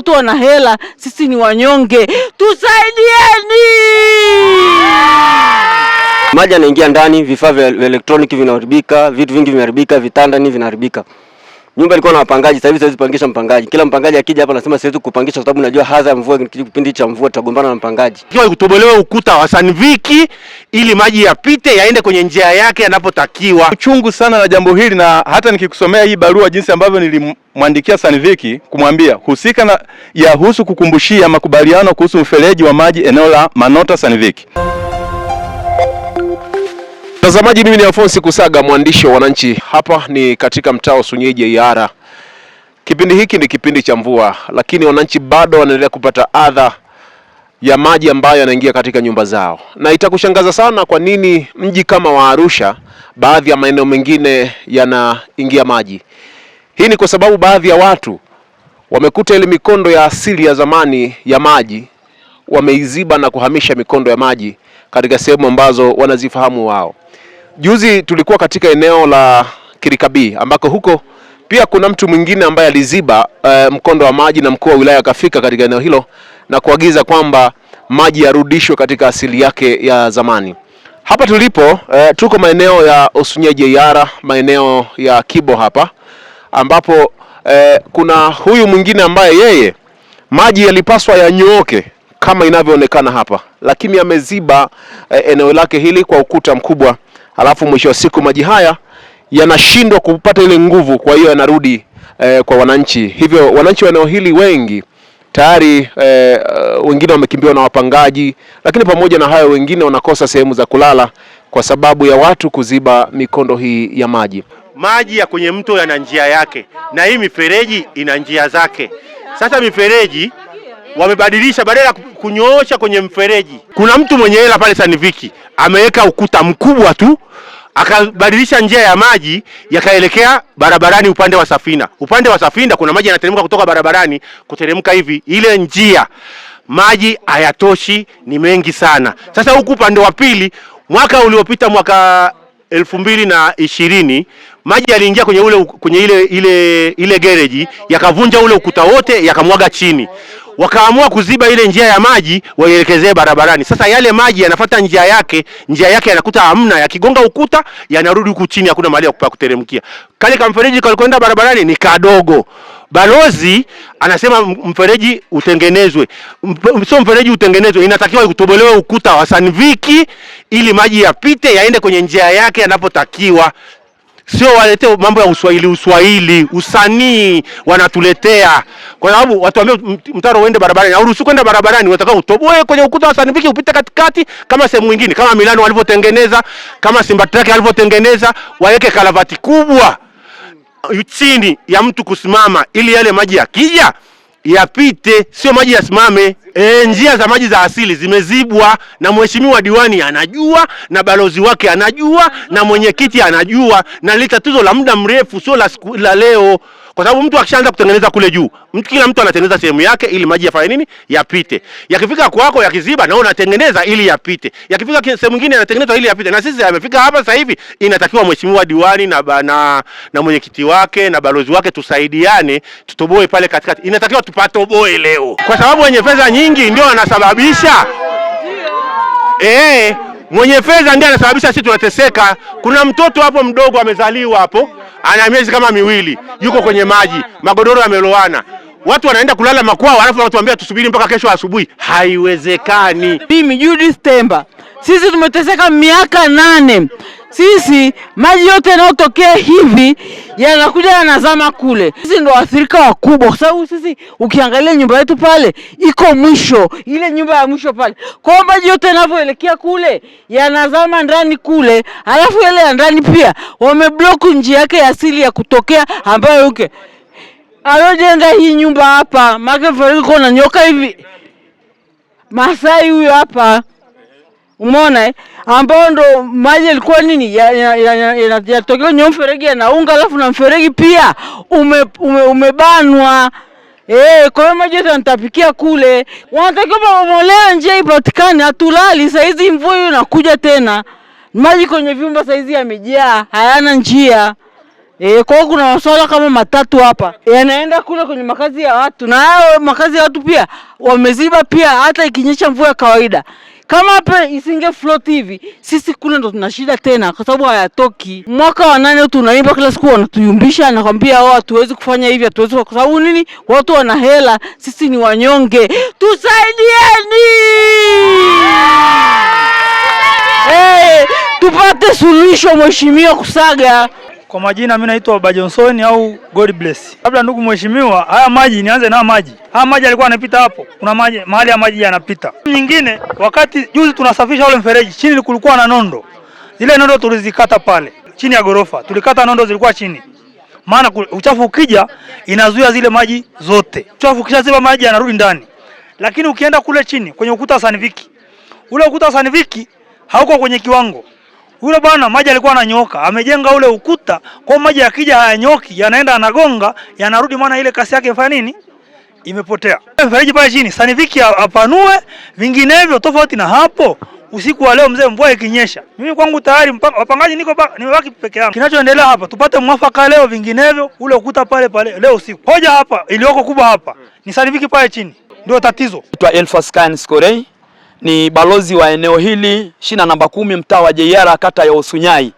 watu wana hela, sisi ni wanyonge. Tusaidieni. Maji yanaingia ndani, vifaa vya elektroniki vinaharibika, vitu vingi vimeharibika, vitanda ni vinaharibika. Nyumba ilikuwa na wapangaji, sasa hivi siwezi kupangisha mpangaji. Kila mpangaji akija hapa anasema siwezi kupangisha kwa sababu najua hadha ya mvua, kipindi cha mvua tutagombana na mpangaji. Kiwa kutobolewa ukuta wa Sanviki ili maji yapite yaende kwenye njia yake yanapotakiwa. Uchungu sana na jambo hili, na hata nikikusomea hii barua jinsi ambavyo nilimwandikia Sanviki kumwambia husika na yahusu kukumbushia makubaliano kuhusu mfereji wa maji eneo la Manota Sanviki. Mtazamaji, mimi ni Alphonse Kusaga, mwandishi wa Wananchi. Hapa ni katika mtaa wa Sunyeje Iara. Kipindi hiki ni kipindi cha mvua, lakini wananchi bado wanaendelea kupata adha ya maji ambayo yanaingia katika nyumba zao. Na itakushangaza sana kwa nini mji kama wa Arusha baadhi ya maeneo mengine yanaingia maji. Hii ni kwa sababu baadhi ya watu wamekuta ile mikondo ya asili ya zamani ya maji, wameiziba na kuhamisha mikondo ya maji katika sehemu ambazo wanazifahamu wao. Juzi tulikuwa katika eneo la Kirikabii ambako huko pia kuna mtu mwingine ambaye aliziba mkondo wa maji, na mkuu wa wilaya akafika katika eneo hilo na kuagiza kwamba maji yarudishwe katika asili yake ya zamani. Hapa tulipo tuko maeneo ya Osunyeje Iara, maeneo ya Kibo hapa, ambapo kuna huyu mwingine ambaye yeye maji yalipaswa yanyooke kama inavyoonekana hapa, lakini ameziba eneo lake hili kwa ukuta mkubwa. Halafu mwisho wa siku maji haya yanashindwa kupata ile nguvu, kwa hiyo yanarudi kwa wananchi. Hivyo wananchi wa eneo hili wengi tayari wengine wamekimbiwa na wapangaji, lakini pamoja na hayo wengine wanakosa sehemu za kulala kwa sababu ya watu kuziba mikondo hii ya maji. Maji ya kwenye mto yana njia yake na hii mifereji ina njia zake. Sasa mifereji wamebadilisha, badala ya kunyoosha kwenye mfereji, kuna mtu mwenye hela pale Sanviki ameweka ukuta mkubwa tu, akabadilisha njia ya maji yakaelekea barabarani upande wa Safina. Upande wa Safina kuna maji yanateremka kutoka barabarani kuteremka hivi, ile njia maji hayatoshi, ni mengi sana. Sasa huku upande wa pili, mwaka uliopita, mwaka 2020, maji yaliingia kwenye ile gereji, yakavunja ule ukuta wote, yakamwaga chini. Wakaamua kuziba ile njia ya maji waelekezee barabarani. Sasa yale maji yanafuata njia yake yanakuta hamna, yakigonga ukuta yanarudi huku chini, hakuna mahali ya kuteremkia. Kale kamfereji kalikwenda barabarani ni kadogo. Balozi anasema mfereji utengenezwe. Sio mfereji utengenezwe, inatakiwa kutobolewe ukuta wa Sanviki ili maji yapite yaende kwenye njia yake yanapotakiwa. Sio walete mambo ya uswahili, usanii wanatuletea. Kwa sababu watu ambao mtaro uende barabarani, au ruhusu kwenda barabarani, unataka utoboe kwenye ukuta wa Sanviki upite katikati kama sehemu nyingine, kama Milano walivyotengeneza, kama Simba Track walivyotengeneza, waweke kalavati kubwa chini ya mtu kusimama ili yale maji yakija yapite, sio maji yasimame. Njia za maji za asili zimezibwa, na mheshimiwa diwani anajua, na balozi wake anajua, na mwenyekiti anajua, na ni tatizo la muda mrefu, sio la leo. Kwa sababu mtu akishaanza kutengeneza kule juu, kila mtu anatengeneza sehemu yake ili maji yafanye nini? Yapite. Yakifika kwako yakiziba, na unatengeneza ili yapite. Yakifika sehemu nyingine anatengeneza ili yapite. Na sisi amefika hapa sasa hivi, inatakiwa mheshimiwa diwani na mwenyekiti wake na balozi wake tusaidiane, tutoboe pale katikati. Inatakiwa tupatoboe leo. Kwa sababu wenye fedha nyingi ndio wanasababisha. Mwenye fedha ndiye anasababisha sisi tunateseka. Kuna mtoto hapo mdogo amezaliwa hapo, ana miezi kama 2, yuko kwenye maji, magodoro yamelowana. Watu wanaenda kulala makwao, alafu wanatuambia tusubiri mpaka kesho asubuhi. Haiwezekani. Mimi Judith Temba, sisi tumeteseka miaka 8. Sisi maji yote yanayotokea hivi yanakuja yanazama kule. Sisi ndo waathirika wakubwa, kwa sababu sisi ukiangalia nyumba yetu pale iko mwisho, ile nyumba ya mwisho pale. Kwa maji yote yanavyoelekea kule yanazama ndani kule, alafu yale ya ndani pia wameblock njia yake ya asili ya kutokea, ambayo alojenga hii nyumba hapa make feriko na nyoka hivi Masai huyo hapa, umeona ambao ndo maji yalikuwa nini yanatokea kwenye mfereji yanaunga, alafu na mfereji pia umebanwa. Kwa hiyo maji yanatapikia kule. Wanatakiwa kubomolewa njia ipatikane, hatulali. Saizi mvua hiyo inakuja tena, maji kwenye vyumba saizi yamejaa, hayana njia. Kwa hiyo kuna masuala kama matatu hapa yanaenda kule kwenye makazi ya watu, na hao makazi ya watu pia wameziba pia, hata ikinyesha mvua ya kawaida. Kama hapa isinge float hivi, sisi kule ndo tuna shida tena, kwa sababu hayatoki. Mwaka wa 8 tunaimba kila siku, wanatuyumbisha na kwambia hatuwezi kufanya hivi, hatuwezi, kwa sababu nini? Watu wana hela, sisi ni wanyonge. Tusaidieni! Tupate suluhisho Mheshimiwa Kusaga. Kwa majina mimi naitwa Baba Johnson au God bless. Kabla ndugu mheshimiwa, haya maji nianze na maji. Haya maji yalikuwa yanapita hapo. Kuna maji mahali ya maji yanapita. Nyingine wakati juzi tunasafisha ule mfereji, chini kulikuwa na nondo. Zile nondo tulizikata pale chini ya gorofa. Tulikata nondo zilikuwa chini. Maana uchafu ukija inazuia zile maji zote. Uchafu ukishaziba maji yanarudi ndani. Lakini ukienda kule chini kwenye ukuta wa Sanviki, ule ukuta wa Sanviki hauko kwenye kiwango. Ule bwana maji alikuwa ananyoka, amejenga ule ukuta, kwa maji yakija hayanyoki, yanaenda anagonga, yanarudi, maana ile kasi yake imefanya nini? Imepotea. Mfereji pale chini, Sanviki apanue, vinginevyo tofauti na hapo, usiku wa leo mzee mvua ikinyesha. Mimi kwangu tayari wapangaji nimebaki peke yangu. Kinachoendelea hapa, tupate mwafaka leo, vinginevyo ule ukuta pale pale leo usiku. Hoja hapa iliyoko kubwa hapa ni Sanviki pale chini. Ndio tatizo. Naitwa Elfaskan Skorei. Ni balozi wa eneo hili shina namba 10 mtaa wa JR kata ya Osunyai.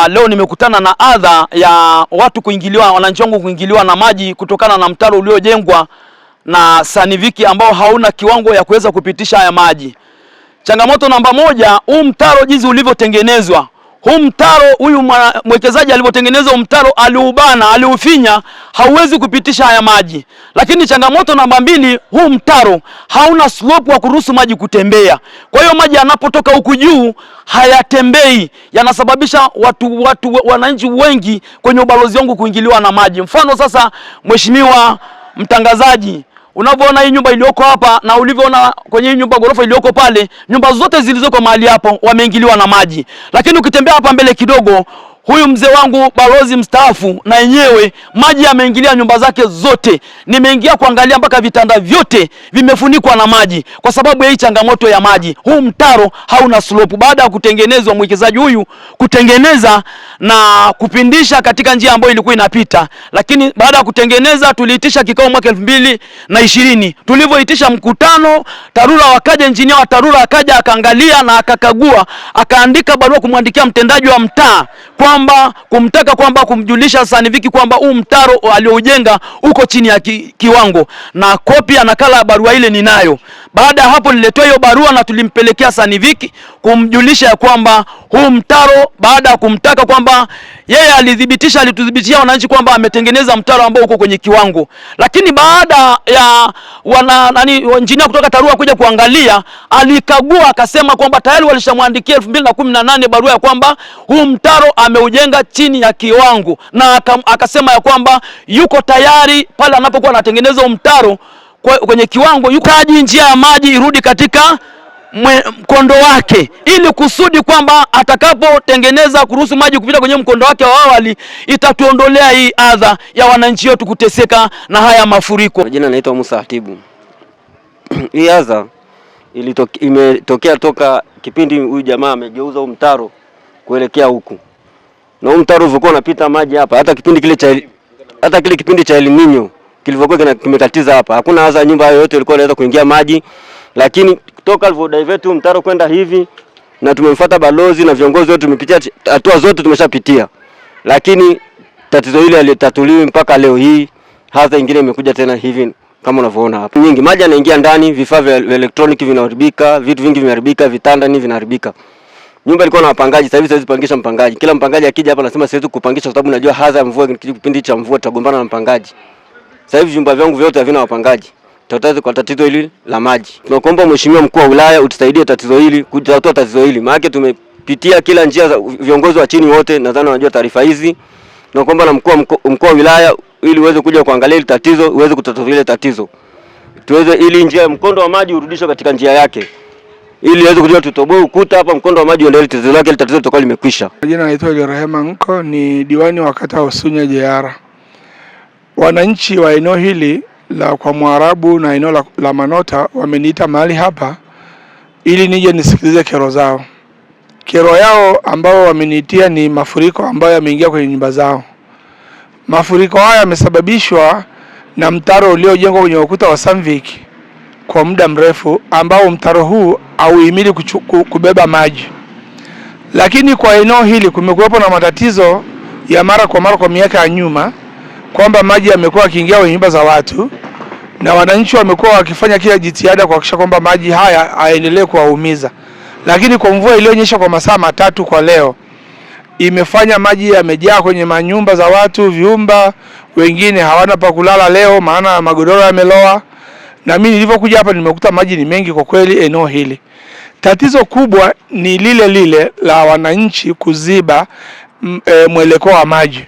Leo nimekutana na adha ya watu kuingiliwa, wananchi wangu kuingiliwa na maji kutokana na mtaro uliojengwa na Sanviki ambao hauna kiwango ya kuweza kupitisha haya maji. Changamoto namba 1, huu mtaro jinsi ulivyotengenezwa. Huu mtaro, huyu mwekezaji alivyotengeneza mtaro, aliubana, aliufinya, hauwezi kupitisha haya maji. Lakini changamoto namba 2, huu mtaro hauna slope wa kuruhusu maji kutembea. Kwa hiyo maji yanapotoka huku juu hayatembei, yanasababisha wananchi wengi kwenye ubalozi wangu kuingiliwa na maji. Mfano sasa, mheshimiwa mtangazaji, unavyoona hii nyumba iliyoko hapa na ulivyoona kwenye hii nyumba gorofa iliyoko pale, nyumba zote zilizoko mahali hapo wameingiliwa na maji. Lakini ukitembea hapa mbele kidogo, huyu mzee wangu balozi mstaafu, na yenyewe maji yameingilia nyumba zake zote. Nimeingia kuangalia mpaka vitanda vyote vimefunikwa na maji kwa sababu ya hii changamoto ya maji. Huu mtaro hauna slope. Baada ya kutengenezwa, mwekezaji huyu kutengeneza na kupindisha katika njia ambayo ilikuwa inapita. Lakini baada ya kutengeneza, tuliitisha kikao mwaka 2020. Tulivyoitisha mkutano, TARURA wakaja, engineer wa TARURA akaja akaangalia na akakagua, akaandika barua kumwandikia mtendaji wa mtaa kwamba kumtaka kwamba kumjulisha Sanviki kwamba huu mtaro aliojenga uko chini ya kiwango, na kopi ya nakala ya barua ile ninayo. Baada ya hapo niletwa hiyo barua na tulimpelekea Sanviki kumjulisha ya kwamba huu mtaro, baada ya kumtaka kwamba yeye alitudhibitishia wananchi kwamba ametengeneza mtaro ambao uko kwenye kiwango. Lakini baada ya engineer kutoka TARURA kuja kuangalia, alikagua akasema kwamba tayari walishamwandikia 2018 barua ya kwamba huu mtaro ameujenga chini ya kiwango, na akasema ya kwamba yuko tayari pale anapokuwa anatengeneza mtaro kwenye kiwango, yuko haji njia ya maji irudi katika mkondo wake, ili kusudi kwamba atakapotengeneza kuruhusu maji kupita kwenye mkondo wake wa awali, itatuondolea hii adha ya wananchi wetu kuteseka na haya mafuriko. Jina naitwa Musa Hatibu. Hii adha imetokea toka kipindi huyu jamaa amegeuza huu mtaro kuelekea huku. Na huu mtaro ulivyokuwa unapita maji hapa, hata kile kipindi cha El Nino kilivyokuwa kimekatiza hapa, hakuna adha nyumba yoyote ilikuwa inaweza kuingia maji. Lakini toka alivyo divert mtaro kwenda hivi, na tumemfuata balozi na viongozi wote, tumepitia hatua zote tumeshapitia, lakini tatizo hili halitatuliwi mpaka leo hii. Hata nyingine imekuja tena hivi kama unavyoona hapa. Nyingi maji yanaingia ndani, vifaa vya elektroniki vinaharibika, vitu vingi vimeharibika, vitanda ni vinaharibika. Nyumba ilikuwa na wapangaji, sasa hivi siwezi kupangisha mpangaji. Kila mpangaji akija hapa anasema siwezi kupangisha kwa sababu najua hadha ya mvua, kipindi cha mvua tutagombana na mpangaji. Sasa hivi vyumba vyangu vyote havina wapangaji. Tutaweza kwa tatizo hili la maji. Tunakuomba Mheshimiwa Mkuu wa Wilaya utusaidie tatizo hili, kutatua tatizo hili. Maana tumepitia kila njia za viongozi wa chini wote, nadhani wanajua taarifa hizi. Tunakuomba na mkuu wa wilaya ili uweze kuja kuangalia hili tatizo, uweze kutatua ile tatizo. Ili njia mkondo wa maji urudishwe katika njia yake. Ili iweze kujua tutoboe ukuta hapa, mkondo wa maji uendelee, tatizo lake ile tatizo litakuwa limekwisha. Jina naitwa Rehema Nko, ni diwani wa kata Osunya JR. Wananchi wa eneo hili la kwa Mwarabu na eneo la Manota wameniita mahali hapa ili nije nisikilize kero zao. Kero yao ambao wameniitia ni mafuriko ambayo yameingia kwenye nyumba zao. Mafuriko haya yamesababishwa na mtaro uliojengwa kwenye ukuta wa Samvik kwa muda mrefu, ambao mtaro huu hauhimili kubeba maji. Lakini kwa eneo hili kumekuwepo na matatizo ya mara kwa miaka ya nyuma, kwamba maji yamekuwa yakiingia kwenye nyumba za watu, na wananchi wamekuwa wakifanya kila jitihada kuhakikisha kwamba maji haya haendelee kuwaumiza. Lakini kwa mvua iliyonyesha kwa masaa matatu kwa leo, imefanya maji yamejaa kwenye manyumba za watu, vyumba, wengine hawana pa kulala leo maana magodoro yameloa. Na mimi nilipokuja hapa nimekuta maji ni mengi kwa kweli eneo hili. Tatizo kubwa ni lile la wananchi kuziba mwelekeo wa maji.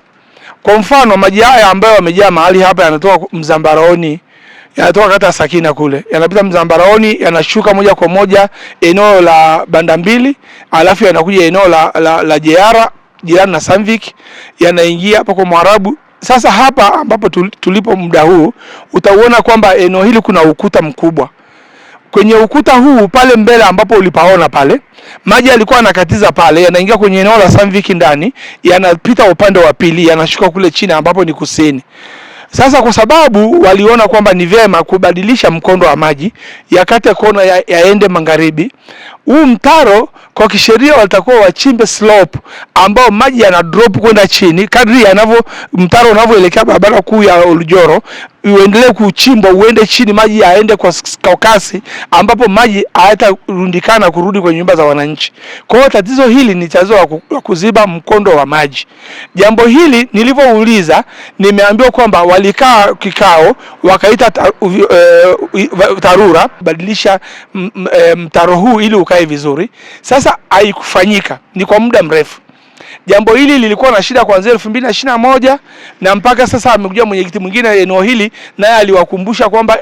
Kwa mfano, maji haya ambayo yamejaa mahali hapa yanatoka Mzambaraoni, yanatoka kata Sakina kule, yanapita Mzambaraoni, yanashuka moja kwa moja eneo la Banda Mbili, alafu yanakuja eneo la Jeyara jirani na Samvik, yanaingia hapa kwa Mwarabu. Sasa hapa ambapo tulipo muda huu, utaona kwamba eneo hili kuna ukuta mkubwa. Kwenye ukuta huu pale mbele ambapo ulipaona pale, maji yalikuwa yanakatiza pale, yanaingia kwenye eneo la Samvik ndani, yanapita upande wa pili, yanashuka kule chini ambapo ni kusini. Sasa kwa sababu waliona kwamba ni vyema kubadilisha mkondo wa maji, yakate kona yaende magharibi, huu mtaro kwa kisheria watakuwa wachimbe slope ambao maji yana drop kwenda chini kadri mtaro unavyoelekea barabara kuu ya Oljoro, uendelee kuchimbwa uende chini, maji yaende kwa kasi ambapo maji hayatarundikana kurudi kwenye nyumba za wananchi. Kwa hiyo tatizo hili ni tatizo la kuziba mkondo wa maji. Jambo hili nilivyouliza, nimeambiwa kwamba walikaa kikao wakaita TARURA badilisha mtaro huu ili ukae vizuri. Sasa haikufanyika, ni kwa muda mrefu. Jambo hili lilikuwa na shida kuanzia 2021 na mpaka sasa amekuja mwenyekiti mwingine eneo hili, naye aliwakumbusha kwamba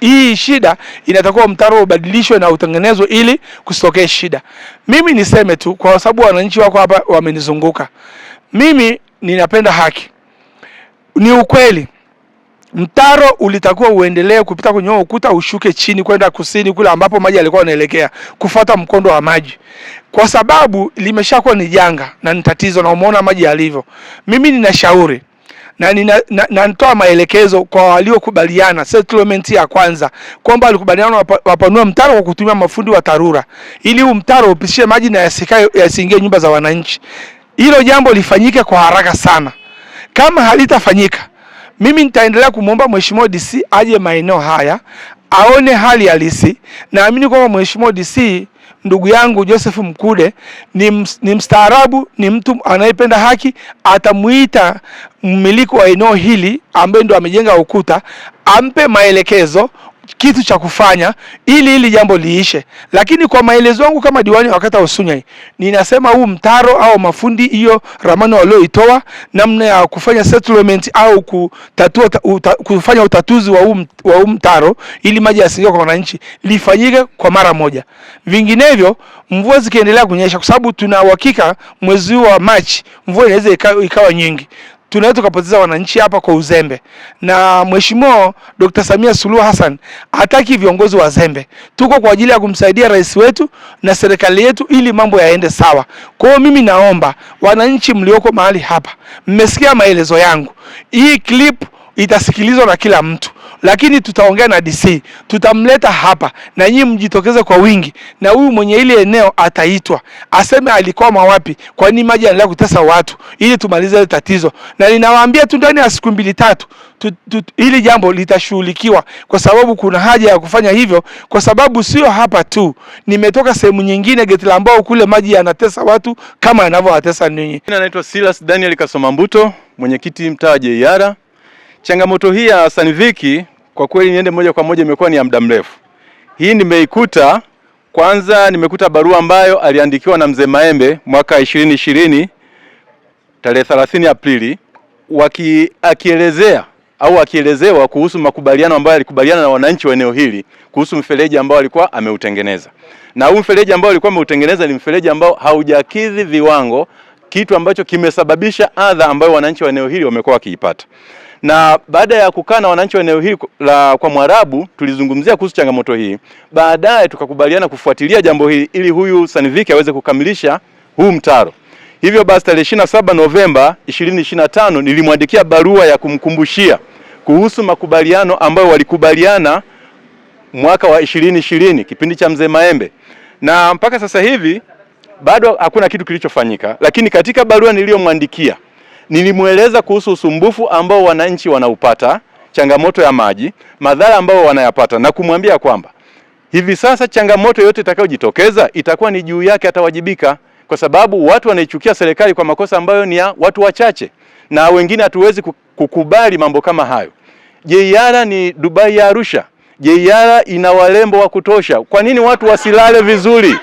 hii shida inatakiwa mtaro ubadilishwe na utengenezwe ili kusitokee shida. Mimi niseme tu, kwa sababu wananchi wako hapa wamenizunguka, mimi ninapenda haki. Ni ukweli mtaro ulitakiwa uendelee kupita kwenye ukuta, ushuke chini kwenda kusini kule ambapo maji yalikuwa yanaelekea, kufuata mkondo wa maji, kwa sababu limeshakuwa ni janga na ni tatizo, na umeona maji yalivyo. Mimi ninashauri na nitoa maelekezo kwa waliokubaliana settlement ya kwanza kwamba walikubaliana wapanue mtaro kwa kutumia mafundi wa TARURA ili huu mtaro upishe maji na yasiingie nyumba za wananchi. Hilo jambo lifanyike kwa haraka sana. Kama halitafanyika, mimi nitaendelea kumwomba Mheshimiwa DC aje maeneo haya aone hali halisi. Naamini kwamba Mheshimiwa DC ndugu yangu Joseph Mkude ni mstaarabu, ni mtu anayependa haki. Atamuita mmiliki wa eneo hili ambaye ndo amejenga ukuta, ampe maelekezo kitu cha kufanya ili jambo liishe. Lakini kwa maelezo yangu kama diwani wa kata Osunyai, ninasema huu mtaro au mafundi hiyo ramani walioitoa namna ya kufanya settlement au kufanya utatuzi wa huu mtaro ili maji yasiingie kwa wananchi lifanyike kwa mara moja. Vinginevyo mvua zikiendelea kunyesha, kwa sababu tuna uhakika mwezi wa Machi mvua inaweza ikawa nyingi, tunaweza tukapoteza wananchi hapa kwa uzembe. Na Mheshimiwa Dr. Samia Suluhu Hassan hataki viongozi wazembe. Tuko kwa ajili ya kumsaidia rais wetu na serikali yetu ili mambo yaende sawa. Kwa hiyo mimi naomba wananchi mlioko mahali hapa, mmesikia maelezo yangu. Hii clip itasikilizwa na kila mtu, lakini tutaongea na DC, tutamleta hapa na nyinyi mjitokeze kwa wingi, na huyu mwenye ile eneo ataitwa aseme alikoma wapi, kwa nini maji yanaendelea kutesa watu, ili tumalize ile tatizo. Na ninawaambia tu ndani ya siku 2-3 hili jambo litashughulikiwa, kwa sababu kuna haja ya kufanya hivyo, kwa sababu sio hapa tu, nimetoka sehemu nyingine Getlambao kule maji yanatesa watu kama yanavyowatesa ninyi. Mimi naitwa Silas Daniel Kasomambuto, mwenyekiti mtaa Jeyara. Changamoto hii ya Sanvik kwa kweli niende moja kwa moja imekuwa ni ya muda mrefu. Hii nimeikuta, kwanza nimekuta barua ambayo aliandikiwa na Mzee Maembe mwaka 2020 tarehe 30 Aprili akielezewa kuhusu makubaliano ambayo alikubaliana na wananchi wa eneo hili kuhusu mfereji ambao alikuwa ameutengeneza. Na huu mfereji ambao alikuwa ameutengeneza ni mfereji ambao haujakidhi viwango, kitu ambacho kimesababisha adha ambayo wananchi wa eneo hili wamekuwa wakiipata. Na baada ya kukaa na wananchi wa eneo hili kwa Mwarabu, tulizungumzia kuhusu changamoto hii. Baadaye tukakubaliana kufuatilia jambo hili ili huyu Sanvik aweze kukamilisha huu mtaro. Hivyo basi tarehe 27 Novemba 2025 nilimwandikia barua ya kumkumbushia kuhusu makubaliano ambayo walikubaliana mwaka wa 2020 kipindi cha Mzee Maembe, na mpaka sasa hivi bado hakuna kitu kilichofanyika. Lakini katika barua niliyomwandikia nilimweleza kuhusu usumbufu ambao wananchi wanaupata, changamoto ya maji, madhara ambao wanayapata, na kumwambia kwamba hivi sasa changamoto yote itakayojitokeza itakuwa ni juu yake, atawajibika, kwa sababu watu wanaichukia serikali kwa makosa ambayo ni ya watu wachache, na wengine hatuwezi kukubali mambo kama hayo. JR ni Dubai ya Arusha. JR ina walembo wa kutosha. Kwa nini watu wasilale vizuri?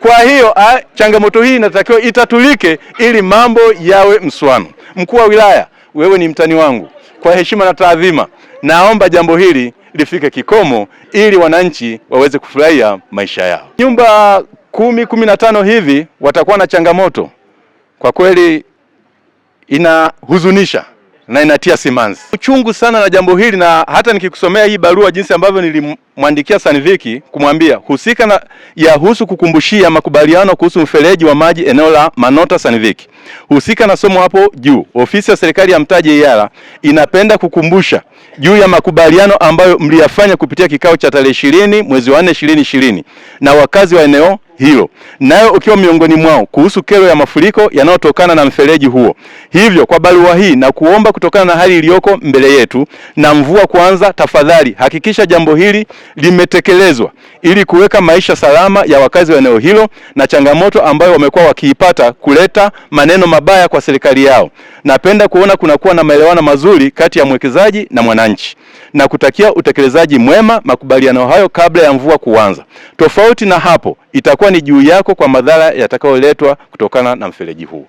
Kwa hiyo changamoto hii inatakiwa itatulike ili mambo yawe mswano. Mkuu wa wilaya, wewe ni mtani wangu, kwa heshima na taadhima naomba jambo hili lifike kikomo ili wananchi waweze kufurahia maisha yao. Nyumba 10-15 hivi watakuwa na changamoto. Kwa kweli inahuzunisha na inatia simanzi. Uchungu sana na jambo hili, na hata nikikusomea hii barua jinsi ambavyo nilimwandikia Sanviki kumwambia husika na yahusu kukumbushia makubaliano kuhusu mfereji wa maji eneo la Manota Sanviki. Husika na somo hapo juu. Ofisi ya serikali ya mtaa JR inapenda kukumbusha juu ya makubaliano ambayo mliyafanya kupitia kikao cha tarehe 20 mwezi wa 4 2020 na wakazi wa eneo hilo, nayo ukiwa miongoni mwao, kuhusu kero ya mafuriko yanayotokana na mfereji huo. Hivyo kwa barua hii na kuomba kutokana na hali iliyoko mbele yetu na mvua kuanza, tafadhali hakikisha jambo hili limetekelezwa ili kuweka maisha salama ya wakazi wa eneo hilo na changamoto ambayo wamekuwa wakiipata kuleta maneno mabaya kwa serikali yao. Napenda kuona kunakuwa na maelewano mazuri kati ya mwekezaji na mwananchi, na kutakia utekelezaji mwema makubaliano hayo kabla ya mvua kuanza. Tofauti na hapo itakuwa ni juu yako kwa madhara yatakayoletwa kutokana na mfereji huu.